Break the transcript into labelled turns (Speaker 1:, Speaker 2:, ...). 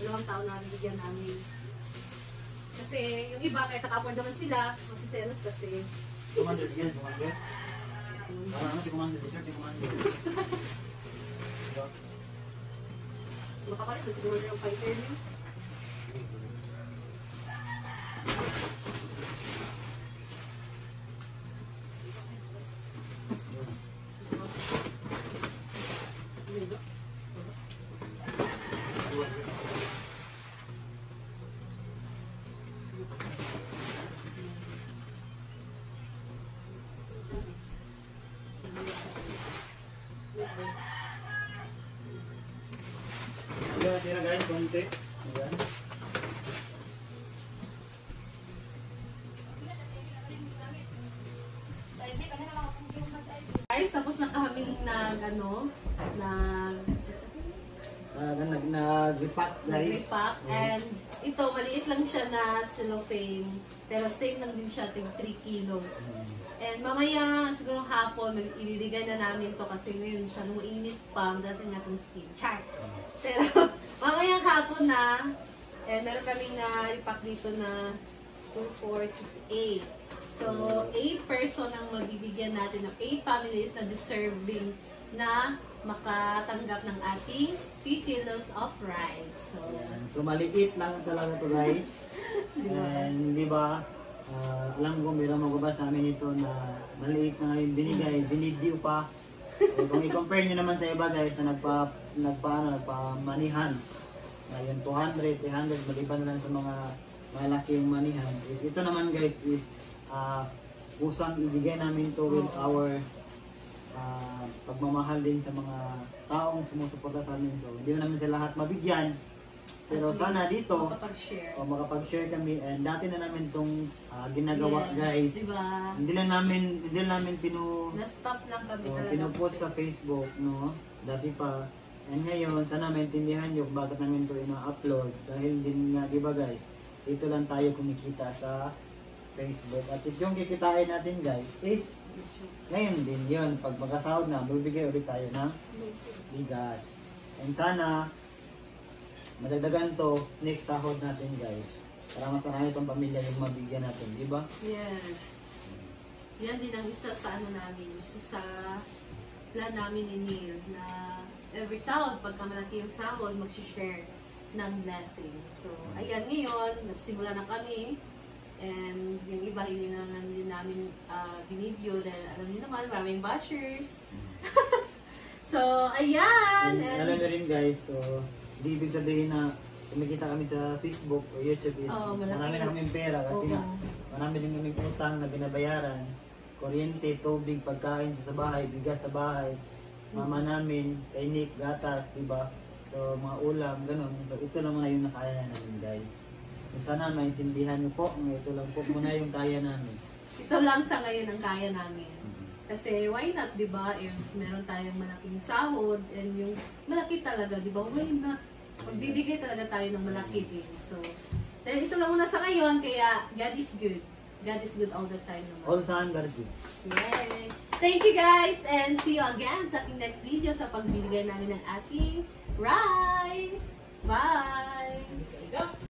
Speaker 1: 2 taon na bibigyan namin. Kasi yung iba, kahit naka-afford naman sila, masiselos kasi.
Speaker 2: Commander, yan, Commander. Parang ano si Commander, dessert si Commander.
Speaker 1: Makapalit na siguro ng fighter niyo.
Speaker 2: Tira guys, konti. Ayan.
Speaker 1: Guys, tapos na kaming
Speaker 2: nag-repack guys.
Speaker 1: nag-repack. And ito, maliit lang siya na cellophane. Pero same lang din siya, 3 kilos. And mamaya, siguro hapon, ibibigay na namin to kasi ngayon siya, nung mainit pa, dati natin skin. Char! Pero mamaya hapon na, meron kaming na-repack dito na 2, 4, 6, 8. So, 8 person ang mabibigyan natin ng 8 families na deserving na makatanggap ng ating 3 kilos of rice.
Speaker 2: So maliit lang talaga to guys. And di ba, alam ko meron magbabasa sa amin ito na maliit na ngayon binigay, binidyo pa. So, kung i-compare nyo naman sa iba guys na nagpamanihan. Ngayon 200, 300, maliban lang sa mga malaking manihan. Ito naman guys is kusang ibigay namin to with our pagmamahal din sa mga taong sumusuporta sa amin. So, hindi namin sa lahat mabigyan. Pero sana dito, makapag-share kami. And dati na namin itong ginagawa guys.
Speaker 1: Diba?
Speaker 2: Hindi lang namin
Speaker 1: na-stop lang kami talaga.
Speaker 2: Pinupost sa Facebook, no? Dati pa. And ngayon, sana maintindihan nyo kung bakit namin ito ina-upload. Dahil din nga, diba guys, dito lang tayo kumikita sa Facebook. At yung kikitain natin guys is ngayon din yun. Pag magkasahod na, bibigay ulit tayo ng bigas. And sana madagdagan to next sahod natin guys. Para masanayan itong pamilya yung mabigyan natin, di ba?
Speaker 1: Yes. Yan din ang isa sa namin, isa sa plan namin ni Neil na every sahod, pagka malaki yung sahod, mag-share ng blessing. So, ayan ngayon, nagsimula na kami. And yung iba, hindi naman din namin binibyo dahil alam niyo naman, maraming bashers. So, ayan!
Speaker 2: And alam niyo rin guys, so, di ibig sabihin na kumikita kami sa Facebook o YouTube is marami na kaming pera kasi nga marami din kaming utang na binabayaran. Kuryente, tubig, pagkain sa bahay, bigas sa bahay, mama namin, kainik, gatas, diba? So, mga ulam, ganun. So, ito naman na yung nakaya namin guys. So, sana maintindihan niyo po, ito lang po muna yung kaya namin.
Speaker 1: Ito lang sa ngayon ang kaya namin. Kasi why not, di ba? Meron tayong malaking sahod and yung malaki talaga, di ba? Why not? Magbibigay talaga tayo ng malaki din. So, dahil ito lang muna sa ngayon, kaya God is good. God is good all the time naman.
Speaker 2: All saan God good.
Speaker 1: Yay! Thank you guys and see you again sa ating next video sa pagbibigay namin ng ating rice. Bye!